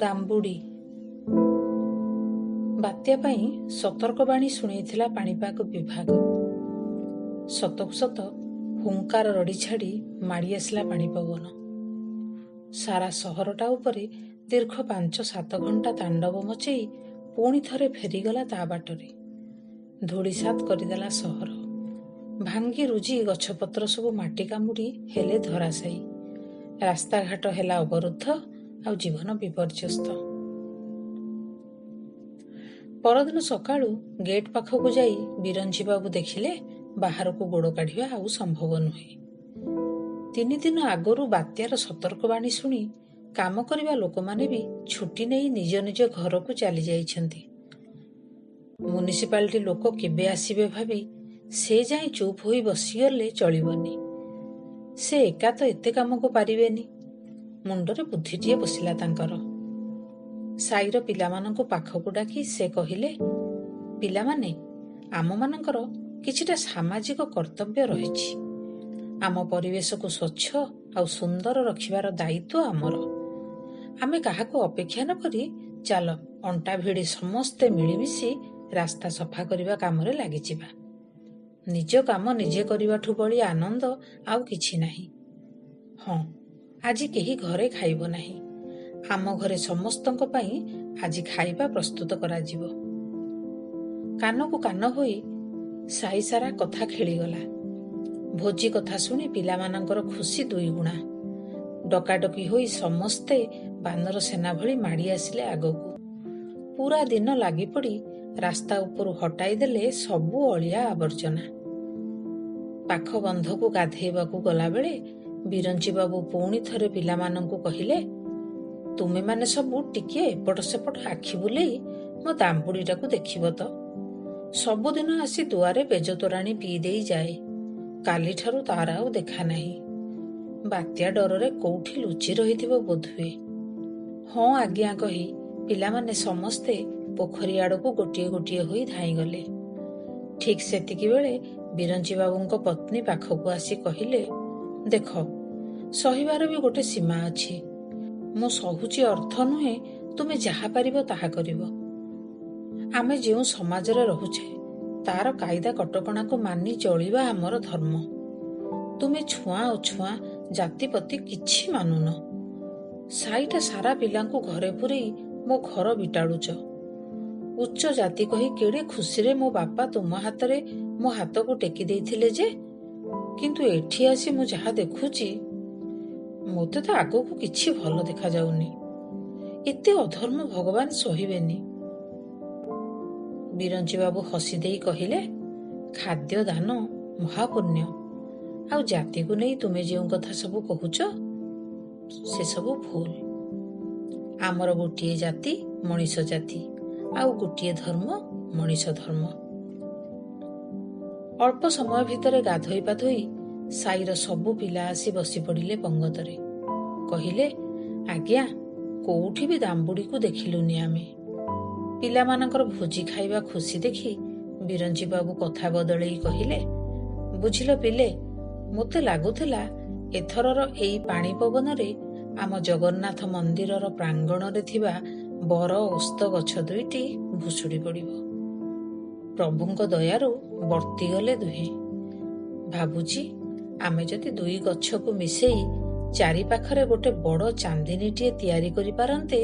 ଦାମ୍ବୁଡ଼ି। ବାତ୍ୟା ପାଇଁ ସତର୍କବାଣୀ ଶୁଣେଇଥିଲା ପାଣିପାଗ ବିଭାଗ। ସତକୁ ସତ ହୁଙ୍କାର ରଡ଼ି ଛାଡ଼ି ମାଡ଼ି ଆସିଲା ପାଣି ପବନ। ସାରା ସହରଟା ଉପରେ ଦୀର୍ଘ 5-7 ଘଣ୍ଟା ତାଣ୍ଡବ ମଚେଇ ପୁଣି ଥରେ ଫେରିଗଲା ତା ବାଟରେ। ଧୂଳିସାତ୍ କରିଦେଲା ସହର। ଭାଙ୍ଗି ରୁଜି ଗଛପତ୍ର ସବୁ ମାଟି କାମୁଡ଼ି ହେଲେ ଧରାଶାୟୀ। ରାସ୍ତାଘାଟ ହେଲା ଅବରୁଦ୍ଧ, ଆଉ ଜୀବନ ବିପର୍ଯ୍ୟସ୍ତ। ପରଦିନ ସକାଳୁ ଗେଟ୍ ପାଖକୁ ଯାଇ ବିରଞ୍ଚି ବାବୁ ଦେଖିଲେ ବାହାରକୁ ଗୋଡ଼ କାଢ଼ିବା ଆଉ ସମ୍ଭବ ନୁହେଁ। 3 ଦିନ ଆଗରୁ ବାତ୍ୟାର ସତର୍କବାଣୀ ଶୁଣି କାମ କରିବା ଲୋକମାନେ ବି ଛୁଟି ନେଇ ନିଜ ନିଜ ଘରକୁ ଚାଲି ଯାଇଛନ୍ତି। ମ୍ୟୁନିସିପାଲିଟି ଲୋକ କେବେ ଆସିବେ ଭାବି ସେ ଯାଇ ଚୁପ୍ ହୋଇ ବସିଗଲେ ଚଳିବନି। ସେ ଏକା ତ ଏତେ କାମକୁ ପାରିବେନି। ମୁଣ୍ଡରେ ବୁଦ୍ଧିଟିଏ ବସିଲା ତାଙ୍କର। ସାଇର ପିଲାମାନଙ୍କୁ ପାଖକୁ ଡାକି ସେ କହିଲେ, ପିଲାମାନେ, ଆମମାନଙ୍କର କିଛିଟା ସାମାଜିକ କର୍ତ୍ତବ୍ୟ ରହିଛି। ଆମ ପରିବେଶକୁ ସ୍ୱଚ୍ଛ ଆଉ ସୁନ୍ଦର ରଖିବାର ଦାୟିତ୍ୱ ଆମର। ଆମେ କାହାକୁ ଅପେକ୍ଷା ନ କରି ଚାଲ ଅଣ୍ଟା ଭିଡ଼ି ସମସ୍ତେ ମିଳିମିଶି ରାସ୍ତା ସଫା କରିବା କାମରେ ଲାଗିଯିବା। ନିଜ କାମ ନିଜେ କରିବାଠୁ ବଳି ଆନନ୍ଦ ଆଉ କିଛି ନାହିଁ। ହଁ, ଆଜି କେହି ଘରେ ଖାଇବ ନାହିଁ। ଆମ ଘରେ ସମସ୍ତଙ୍କ ପାଇଁ ଆଜି ଖାଇବା ପ୍ରସ୍ତୁତ କରାଯିବ। କାନକୁ କାନ ହୋଇ ସାଇ ସାରା କଥା ଖେଳିଗଲା। ଭୋଜି କଥା ଶୁଣି ପିଲାମାନଙ୍କର ଖୁସି 2 ଗୁଣା। ଡକାଡକି ହୋଇ ସମସ୍ତେ ବାନର ସେନା ଭଳି ମାଡ଼ି ଆସିଲେ ଆଗକୁ। ପୁରା ଦିନ ଲାଗିପଡ଼ି ରାସ୍ତା ଉପରୁ ହଟାଇ ଦେଲେ ସବୁ ଅଳିଆ ଆବର୍ଜନା। ପାଖ ବନ୍ଧକୁ ଗାଧେଇବାକୁ ଗଲାବେଳେ ବିରଞ୍ଚି ବାବୁ ପୁଣି ଥରେ ପିଲାମାନଙ୍କୁ କହିଲେ, ତୁମେମାନେ ସବୁ ଟିକିଏ ଏପଟ ସେପଟ ଆଖି ବୁଲେଇ ମୋ ଦାମ୍ବୁଡ଼ିଟାକୁ ଦେଖିବ ତ। ସବୁଦିନ ଆସି ଦୁଆରେ ପେଜ ତୋରାଣି ପିଇ ଦେଇ ଯାଏ। କାଲିଠାରୁ ତାର ଆଉ ଦେଖା ନାହିଁ। ବାତ୍ୟା ଡରରେ କୋଉଠି ଲୁଚି ରହିଥିବ ବୋଧହୁଏ। ହଁ ଆଜ୍ଞା କହି ପିଲାମାନେ ସମସ୍ତେ ପୋଖରୀ ଆଡ଼କୁ ଗୋଟିଏ ଗୋଟିଏ ହୋଇ ଧାଇଁଗଲେ। ଠିକ୍ ସେତିକି ବେଳେ ବିରଞ୍ଚି ବାବୁଙ୍କ ପତ୍ନୀ ପାଖକୁ ଆସି କହିଲେ, ଦେଖ, ସହିବାର ବି ଗୋଟେ ସୀମା ଅଛି। ମୁଁ ସହୁଛି ଅର୍ଥ ନୁହେଁ ତୁମେ ଯାହା ପାରିବ ତାହା କରିବ। ଆମେ ଯେଉଁ ସମାଜରେ ରହୁଛେ ତାର କାଇଦା କଟକଣାକୁ ମାନି ଚଳିବା ଆମର ଧର୍ମ। ତୁମେ ଛୁଆଁ ଅଛୁଆଁ ଜାତିପତି କିଛି ମାନୁନ। ସାଇଟା ସାରା ପିଲାଙ୍କୁ ଘରେ ପୁରେଇ ମୋ ଘର ବିଟାଳୁଛ। ଉଚ୍ଚ ଜାତି କହି କେଡ଼େ ଖୁସିରେ ମୋ ବାପା ତୁମ ହାତରେ ମୋ ହାତକୁ ଟେକି ଦେଇଥିଲେ ଯେ, କିନ୍ତୁ ଏଠି ଆସି ମୁଁ ଯାହା ଦେଖୁଛି, ମୋତେ ତ ଆଗକୁ କିଛି ଭଲ ଦେଖାଯାଉନି। ଏତେ ଅଧର୍ମ ଭଗବାନ ସହିବେନି। ବିରଞ୍ଚି ବାବୁ ହସି ଦେଇ କହିଲେ, ଖାଦ୍ୟ ଦାନ ମହାପୁଣ୍ୟ। ଆଉ ଜାତିକୁ ନେଇ ତୁମେ ଯେଉଁ କଥା ସବୁ କହୁଛ ସେସବୁ ଭୁଲ। ଆମର ଗୋଟିଏ ଜାତି ମଣିଷ ଜାତି, ଆଉ ଗୋଟିଏ ଧର୍ମ ମଣିଷ ଧର୍ମ। ଅଳ୍ପ ସମୟ ଭିତରେ ଗାଧୋଇ ପାଧୋଇ ସାଇର ସବୁ ପିଲା ଆସି ବସି ପଡ଼ିଲେ ପଙ୍ଗତରେ। କହିଲେ, ଆଜ୍ଞା, କୋଉଠି ବି ଦାମ୍ବୁଡ଼ିକୁ ଦେଖିଲୁନି ଆମେ। ପିଲାମାନଙ୍କର ଭୋଜି ଖାଇବା ଖୁସି ଦେଖି ବିରଞ୍ଚି ବାବୁ କଥା ବଦଳେଇ କହିଲେ, ବୁଝିଲ ପିଲେ, ମୋତେ ଲାଗୁଥିଲା ଏଥରର ଏଇ ପାଣି ପବନରେ ଆମ ଜଗନ୍ନାଥ ମନ୍ଦିରର ପ୍ରାଙ୍ଗଣରେ ଥିବା ବର ଓସ୍ତ ଗଛ 2ଟି ଭୁଷୁଡ଼ି ପଡ଼ିବ। ପ୍ରଭୁଙ୍କ ଦୟାରୁ ବର୍ତ୍ତିଗଲେ ଦୁହେଁ। ଭାବୁଛି ଆମେ ଯଦି 2 ଗଛକୁ ମିଶେଇ ଚାରିପାଖରେ ଗୋଟେ ବଡ଼ ଚାନ୍ଦିନୀଟିଏ ତିଆରି କରିପାରନ୍ତେ,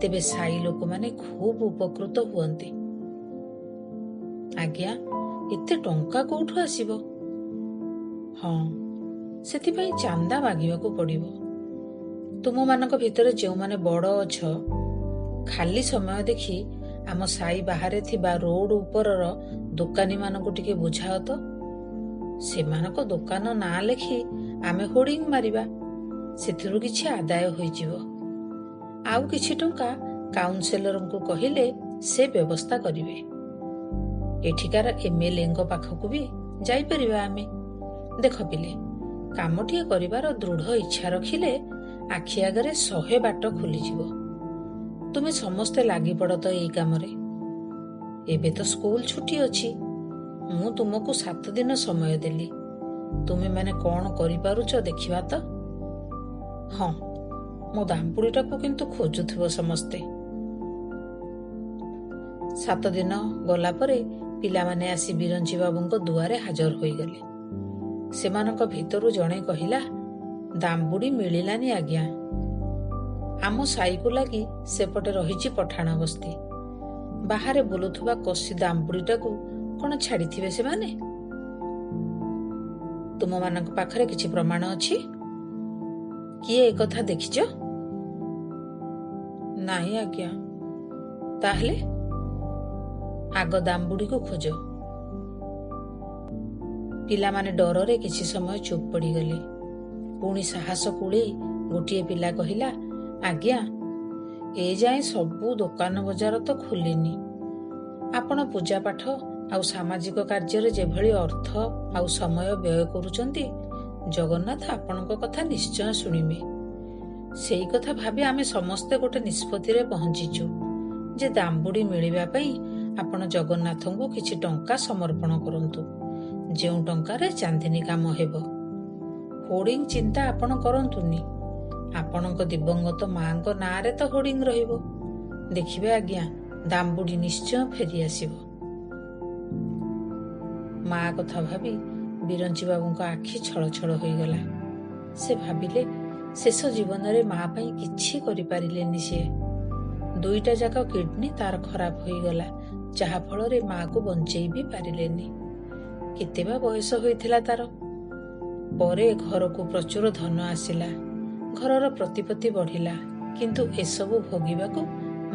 ତେବେ ସାଇ ଲୋକମାନେ ଖୁବ୍ ଉପକୃତ ହୁଅନ୍ତେ। ଆଜ୍ଞା, ଏତେ ଟଙ୍କା କୋଉଠୁ ଆସିବ? ହଁ, ସେଥିପାଇଁ ଚାନ୍ଦା ମାଗିବାକୁ ପଡ଼ିବ। ତୁମମାନଙ୍କ ଭିତରେ ଯେଉଁମାନେ ବଡ଼ ଅଛ, ଖାଲି ସମୟ ଦେଖି ଆମ ସାଇ ବାହାରେ ଥିବା ରୋଡ ଉପରର ଦୋକାନୀମାନଙ୍କୁ ଟିକେ ବୁଝାଅ ତ। ସେମାନଙ୍କ ଦୋକାନ ନାଁ ଲେଖି ଆମେ ହୋର୍ଡିଂ ମାରିବା। ସେଥିରୁ କିଛି ଆଦାୟ ହୋଇଯିବ। ଆଉ କିଛି ଟଙ୍କା କାଉନ୍ସିଲରଙ୍କୁ କହିଲେ ସେ ବ୍ୟବସ୍ଥା କରିବେ। ଏଠିକାର MLAଙ୍କ ପାଖକୁ ବି ଯାଇପାରିବା ଆମେ। ଦେଖ ପିଲେ, କାମଟିଏ କରିବାର ଦୃଢ଼ ଇଚ୍ଛା ରଖିଲେ ଆଖି ଆଗରେ 100 ବାଟ ଖୋଲିଯିବ। ତୁମେ ସମସ୍ତେ ଲାଗିପଡ଼ ତ ଏଇ କାମରେ। ଏବେ ତ ସ୍କୁଲ ଛୁଟି ଅଛି। ମୁଁ ତୁମକୁ 7 ଦିନ ସମୟ ଦେଲି। ତୁମେମାନେ କ'ଣ କରିପାରୁଛ ଦେଖିବା ତ। ହଁ, ମୋ ଦାମ୍ପୁଡ଼ିଟାକୁ କିନ୍ତୁ ଖୋଜୁଥିବ ସମସ୍ତେ। 7 ଦିନ ଗଲା ପରେ ପିଲାମାନେ ଆସି ବିରଞ୍ଚି ବାବୁଙ୍କ ଦୁଆରେ ହାଜର ହୋଇଗଲେ। ସେମାନଙ୍କ ଭିତରୁ ଜଣେ କହିଲା, ଦାମ୍ବୁଡ଼ି ମିଳିଲାନି ଆଜ୍ଞା। ଆମ ସାଇକୁ ଲାଗି ସେପଟେ ରହିଛି ପଠାଣ ବସ୍ତି। ବାହାରେ ବୁଲୁଥିବା କଷି ଦାମ୍ବୁଡ଼ିଟାକୁ କ'ଣ ଛାଡ଼ିଥିବେ ସେମାନେ? ତୁମମାନଙ୍କ ପାଖରେ କିଛି ପ୍ରମାଣ ଅଛି? କିଏ ଏକଥା ଦେଖିଛ? ନାହିଁ ଆଜ୍ଞା। ତାହେଲେ ଆଗ ଦାମ୍ବୁଡ଼ିକୁ ଖୋଜ। ପିଲାମାନେ ଡରରେ କିଛି ସମୟ ଚୁପ୍ ପଡ଼ିଗଲେ। ପୁଣି ସାହସ କୁଳେଇ ଗୋଟିଏ ପିଲା କହିଲା, ଆଜ୍ଞା, ଏ ଯାଏଁ ସବୁ ଦୋକାନ ବଜାର ତ ଖୋଲିନି। ଆପଣ ପୂଜାପାଠ ଆଉ ସାମାଜିକ କାର୍ଯ୍ୟରେ ଯେଭଳି ଅର୍ଥ ଆଉ ସମୟ ବ୍ୟୟ କରୁଛନ୍ତି, ଜଗନ୍ନାଥ ଆପଣଙ୍କ କଥା ନିଶ୍ଚୟ ଶୁଣିବେ। ସେଇ କଥା ଭାବି ଆମେ ସମସ୍ତେ ଗୋଟେ ନିଷ୍ପତ୍ତିରେ ପହଞ୍ଚିଛୁ ଯେ ଦାମ୍ବୁଡ଼ି ମିଳିବା ପାଇଁ ଆପଣ ଜଗନ୍ନାଥଙ୍କୁ କିଛି ଟଙ୍କା ସମର୍ପଣ କରନ୍ତୁ, ଯେଉଁ ଟଙ୍କାରେ ଚାନ୍ଦିନୀ କାମ ହେବ। ହୋର୍ଡିଂ ଚିନ୍ତା ଆପଣ କରନ୍ତୁନି। ଆପଣଙ୍କ ଦିବଙ୍ଗତ ମାଙ୍କ ନାଁରେ ତ ହୋର୍ଡିଂ ରହିବ। ଦେଖିବେ ଆଜ୍ଞା, ଦାମ୍ବୁଡ଼ି ନିଶ୍ଚୟ ଫେରିଆସିବ। ମା କଥା ଭାବି ବିରଞ୍ଚି ବାବୁଙ୍କ ଆଖି ଛଳଛଳ ହୋଇଗଲା। ସେ ଭାବିଲେ ଶେଷ ଜୀବନରେ ମା ପାଇଁ କିଛି କରିପାରିଲେନି ସିଏ। 2ଟା ଯାକ କିଡନୀ ତାର ଖରାପ ହୋଇଗଲା, ଯାହା ଫଳରେ ମାକୁ ବଞ୍ଚେଇ ବି ପାରିଲେନି। କେତେ ବା ବୟସ ହୋଇଥିଲା ତାର। ପରେ ଘରକୁ ପ୍ରଚୁର ଧନ ଆସିଲା, ଘରର ପ୍ରତିପତ୍ତି ବଢ଼ିଲା, କିନ୍ତୁ ଏସବୁ ଭୋଗିବାକୁ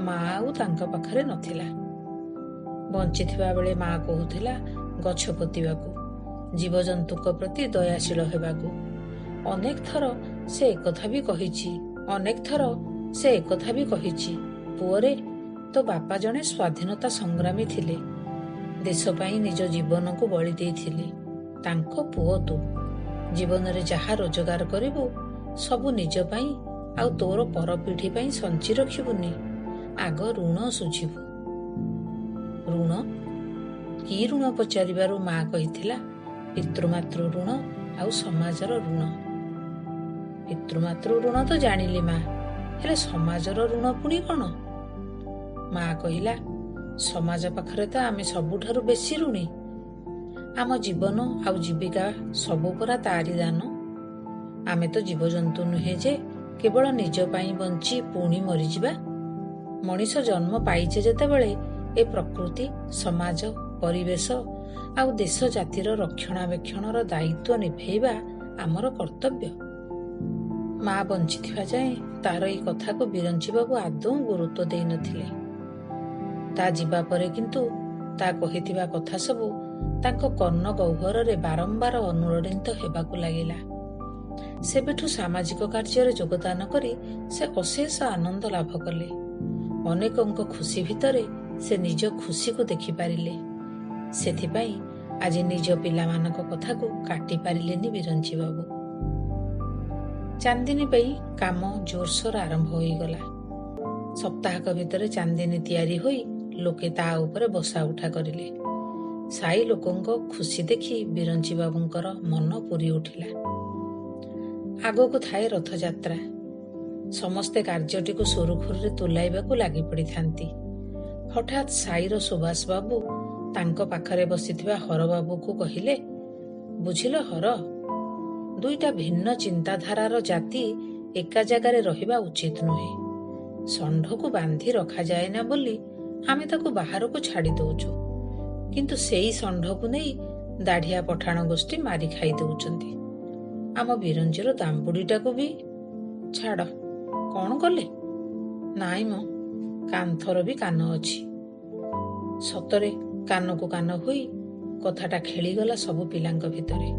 ମା ଆଉ ତାଙ୍କ ପାଖରେ ନଥିଲା। ବଞ୍ଚିଥିବା ବେଳେ ମା କହୁଥିଲା ଗଛ ପୋତିବାକୁ, ଜୀବଜନ୍ତୁଙ୍କ ପ୍ରତି ଦୟାଶୀଳ ହେବାକୁ। ଅନେକ ଥର ସେ ଏକଥା ବି କହିଛି, ପୁଅରେ, ତୋ ବାପା ଜଣେ ସ୍ୱାଧୀନତା ସଂଗ୍ରାମୀ ଥିଲେ। ଦେଶ ପାଇଁ ନିଜ ଜୀବନକୁ ବଳି ଦେଇଥିଲେ। ତାଙ୍କ ପୁଅ ତୁ। ଜୀବନରେ ଯାହା ରୋଜଗାର କରିବୁ ସବୁ ନିଜ ପାଇଁ ଆଉ ତୋର ପରପିଢ଼ି ପାଇଁ ସଞ୍ଚି ରଖିବୁନି। ଆଗ ଋଣ ଶୁଝିବୁ। ଋଣ? କି ଋଣ ପଚାରିବାରୁ ମା କହିଥିଲା, ପିତୃମାତୃ ଋଣ ଆଉ ସମାଜର ଋଣ। ପିତୃମାତୃ ଋଣ ତ ଜାଣିଲି ମା, ହେଲେ ସମାଜର ଋଣ ପୁଣି କ'ଣ? ମା କହିଲା, ସମାଜ ପାଖରେ ତ ଆମେ ସବୁଠାରୁ ବେଶୀ ଋଣୀ। ଆମ ଜୀବନ ଆଉ ଜୀବିକା ସବୁ ପରା ତାରି ଦାନ। ଆମେ ତ ଜୀବଜନ୍ତୁ ନୁହେଁ ଯେ କେବଳ ନିଜ ପାଇଁ ବଞ୍ଚି ପୁଣି ମରିଯିବା। ମଣିଷ ଜନ୍ମ ପାଇଛେ ଯେତେବେଳେ ଏ ପ୍ରକୃତି, ସମାଜ, ପରିବେଶ ଆଉ ଦେଶ ଜାତିର ରକ୍ଷଣାବେକ୍ଷଣର ଦାୟିତ୍ୱ ନିଭେଇବା ଆମର କର୍ତ୍ତବ୍ୟ। ମା ବଞ୍ଚିଥିବା ଯାଏଁ ତାର ଏଇ କଥାକୁ ବିରଞ୍ଚି ବାବୁ ଆଦୌ ଗୁରୁତ୍ୱ ଦେଇନଥିଲେ। ତା ଯିବା ପରେ କିନ୍ତୁ ତା କହିଥିବା କଥା ସବୁ ତାଙ୍କ କର୍ଣ୍ଣ ଗହ୍ୱରରେ ବାରମ୍ବାର ଅନୁରଣିତ ହେବାକୁ ଲାଗିଲା। ସେବେଠୁ ସାମାଜିକ କାର୍ଯ୍ୟରେ ଯୋଗଦାନ କରି ସେ ଅଶେଷ ଆନନ୍ଦ ଲାଭ କଲେ। ଅନେକଙ୍କ ଖୁସି ଭିତରେ ସେ ନିଜ ଖୁସିକୁ ଦେଖିପାରିଲେ। ସେଥିପାଇଁ ଆଜି ନିଜ ପିଲାମାନଙ୍କ କଥାକୁ କାଟି ପାରିଲେନି ବିରଞ୍ଚି ବାବୁ। ଚାନ୍ଦିନୀ ପାଇଁ କାମ ଜୋରସୋର ଆରମ୍ଭ ହୋଇଗଲା। ସପ୍ତାହକ ଭିତରେ ଚାନ୍ଦିନୀ ତିଆରି ହୋଇ ଲୋକେ ତା ଉପରେ ବସା ଉଠା କରିଲେ। ସାଇ ଲୋକଙ୍କ ଖୁସି ଦେଖି ବିରଞ୍ଚି ବାବୁଙ୍କର ମନ ପୁରି ଉଠିଲା। ଆଗକୁ ଥାଏ ରଥଯାତ୍ରା। ସମସ୍ତେ କାର୍ଯ୍ୟଟିକୁ ସୁରୁଖୁରୁରେ ତୁଲାଇବାକୁ ଲାଗି ପଡ଼ିଥାନ୍ତି। ହଠାତ୍ ସାଇର ସୁଭାଷ ବାବୁ ତାଙ୍କ ପାଖରେ ବସିଥିବା ହରବାବୁକୁ କହିଲେ, ବୁଝିଲ ହର, 2ଟା ଭିନ୍ନ ଚିନ୍ତାଧାରାର ଜାତି ଏକା ଜାଗାରେ ରହିବା ଉଚିତ ନୁହେଁ। ଷଣ୍ଢକୁ ବାନ୍ଧି ରଖାଯାଏ ନା ବୋଲି ଆମେ ତାକୁ ବାହାରକୁ ଛାଡ଼ି ଦଉଛୁ, କିନ୍ତୁ ସେଇ ଷଣ୍ଢକୁ ନେଇ ଦାଢ଼ିଆ ପଠାଣ ଗୋଷ୍ଠୀ ମାରି ଖାଇ ଦଉଛନ୍ତି। ଆମ ବିରଞ୍ଚିର ଦାମ୍ବୁଡ଼ିଟାକୁ ବି। ଛାଡ଼, କ'ଣ କଲେ? ନାଇଁ ମ, କାନ୍ଥର ବି କାନ ଅଛି। ସତରେ କାନକୁ କାନ ହୋଇ କଥାଟା ଖେଳିଗଲା ସବୁ ପିଲାଙ୍କ ଭିତରେ।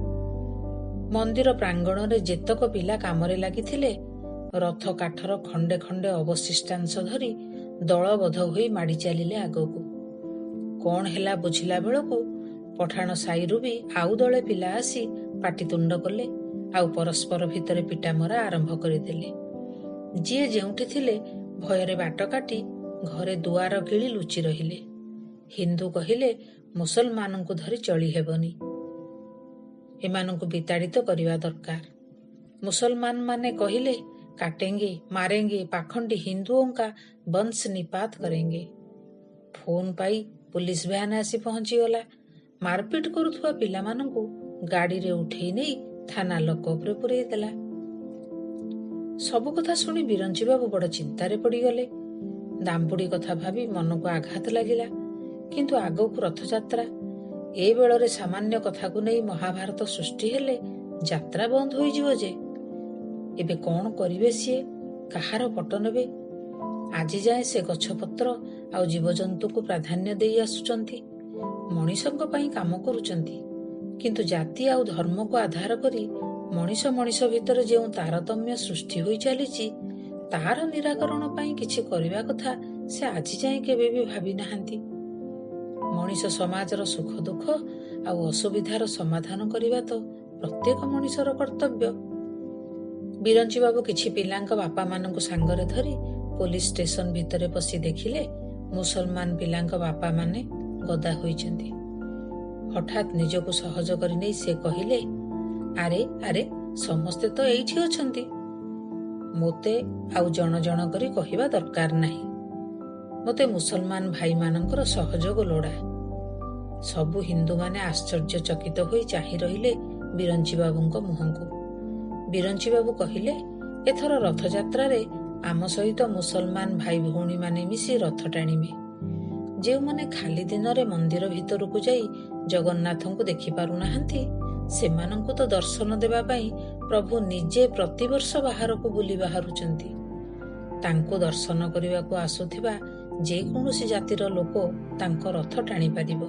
ମନ୍ଦିର ପ୍ରାଙ୍ଗଣରେ ଯେତକ ପିଲା କାମରେ ଲାଗିଥିଲେ, ରଥ କାଠର ଖଣ୍ଡେ ଖଣ୍ଡେ ଅବଶିଷ୍ଟାଂଶ ଧରି ଦଳବଦ୍ଧ ହୋଇ ମାଡ଼ି ଚାଲିଲେ ଆଗକୁ। କ'ଣ ହେଲା ବୁଝିଲା ବେଳକୁ ପଠାଣ ସାହିରୁ ବି ଆଉ ଦଳେ ପିଲା ଆସି ପାଟିତୁଣ୍ଡ କଲେ, ଆଉ ପରସ୍ପର ଭିତରେ ପିଟାମରା ଆରମ୍ଭ କରିଦେଲେ। ଯିଏ ଯେଉଁଠି ଥିଲେ ଭୟରେ ବାଟ କାଟି ଘରେ ଦୁଆର ଗିଳି ଲୁଚି ରହିଲେ। ହିନ୍ଦୁ କହିଲେ ମୁସଲମାନଙ୍କୁ ଧରି ଚଳି ହେବନି, ଏମାନଙ୍କୁ ବିତାଡ଼ିତ କରିବା ଦରକାର। ମୁସଲମାନ ମାନେ କହିଲେ काटेंगे, मारेंगे, पाखंडी हिंदुओं का वंश निपात करेंगे। फोन पाई पुलिस भ्यान आसी पहुंचीगला। मारपिट करुथुवा पिलामानंकु गाड़ीरे उठेई नहीं थाना लकअप्रे पुरेई देला। सबु कथा शुणी बिरंची बाबू बड़ चिंतारे पड़ीगले। दाम्बुडी कथा भावी मन को आघात लागिला। किंतु आगकु रथयात्रा, ए बेଳରେ सामान्य कथा को नहीं महाभारत सृष्टि हेले यात्रा बंद होई जिवो जे। एबे कौन करिवे सिए, कहार पट नेबे? आजि जाए से गछपत्र आउ जीवजंतु को प्राधान्य देई आसुचंती, मनीषक पई काम करूचंती। किंतु जाति आउ धर्म को आधार करी मनीष मनीष भितर जेउ तारतम्य सृष्टि होई चलीची, तार निराकरण पई किछि करिवा कथा से आजि जाए केबे भी भाबी नाहांती। मनीष समाजर सुख दुख आउ असुविधार समाधान करिवा तो प्रत्येक मनीषर कर्तव्य। बिरंची बाबू किछि पिलांक बापा मानंकु सांगरे धरी पुलिस स्टेशन भितरे पसी देखिले मुसलमान पिलांक बापा माने गदा होइचंती। हठात निजको सहज करि नै से कहिले, आरे आरे समस्ते तो एइठी अछंती, मोते आउ जण जण करी कहिबा दरकार नाही। मोते मुसलमान भाई मानंकर सहयोग लोड़ा। सबु हिंदू माने आश्चर्यचकित होई चाहि रहिले बिरंची बाबूंक मुहंकु। बिरंची बाबू कहिले, एथर रथयात्रा रे आम सहित मुसलमान भाई भौणी माने मिसी रथ टाणिबे। जे माने खाली दिन रे मंदिर भितरकु जाई जगन्नाथंकु देखि पारु नाहंती, सेमानंकु तो दर्शन देबा पई प्रभु निजे प्रतिवर्ष बाहरकु बुली बाहरुचंती। तांको दर्शन करिबाकु आसुथिबा जे कौनसी जातिर लोक तांको रथ टाणी पारिबो।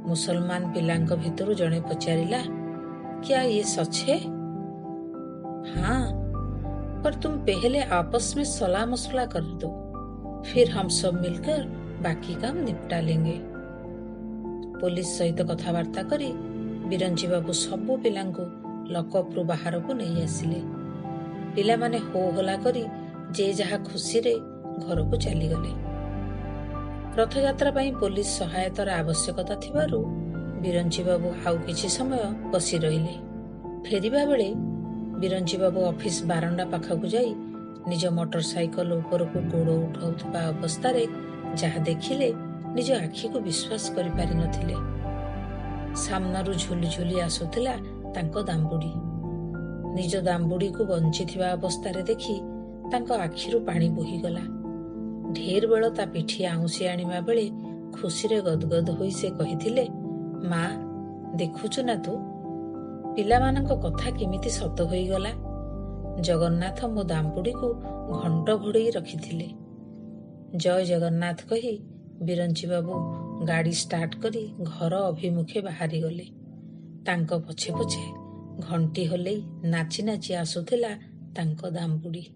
मुसलमान पिलांक भितरु जणे पचारिला, क्या ये सच है? हाँ, पर तुम पहले आपस में सलाह मसला कर दो, फिर हम सब मिलकर बाकी काम निपटा लेंगे। पुलिस सहित कथावार्ता करी बिरंची बाबू सबु पिलांकु लकअप्रु बाहरकु नहीं आसिले। पिला माने हो होला करी जे जहा खुशी रे घरकु चली गले। रथयात्रा पई पुलिस सहायतार आवश्यकता थिबारु बिरंची बाबू आउ किछि समय बसी रहिले। फेरिबा बेले बिरंची बाबू ऑफिस बारंडा पाखकु जाई निज मोटरसाइकल उपरकु गोड़ उठाउथबा अवस्था रे जहा देखिले निज आखि को विश्वास करि पारि नथिले। सामनारु झुली झुली आसुथिला तांको दाम्बुडी। निज दाम्बुडी को बंचिथिबा अवस्था रे देखि तांको आखिरु पानी बोहीगला। ढेर बेल ता पिठी आउसी आनिबा बेले खुशी रे गदगद होई से कहिथिले, माँ देखुचु ना तू, पिला मानक कथा केमिति सत होईगला। जगन्नाथ मो दाम्बुडी को घंट घोड़ेई रखिथिले। जय जगन्नाथ कही बिरंची बाबू गाड़ी स्टार्ट करी घर अभिमुखे बाहरी गले। तांको पछे पछे घंटी हलेई नाची नाची आसुथिला तांको दाम्बुडी।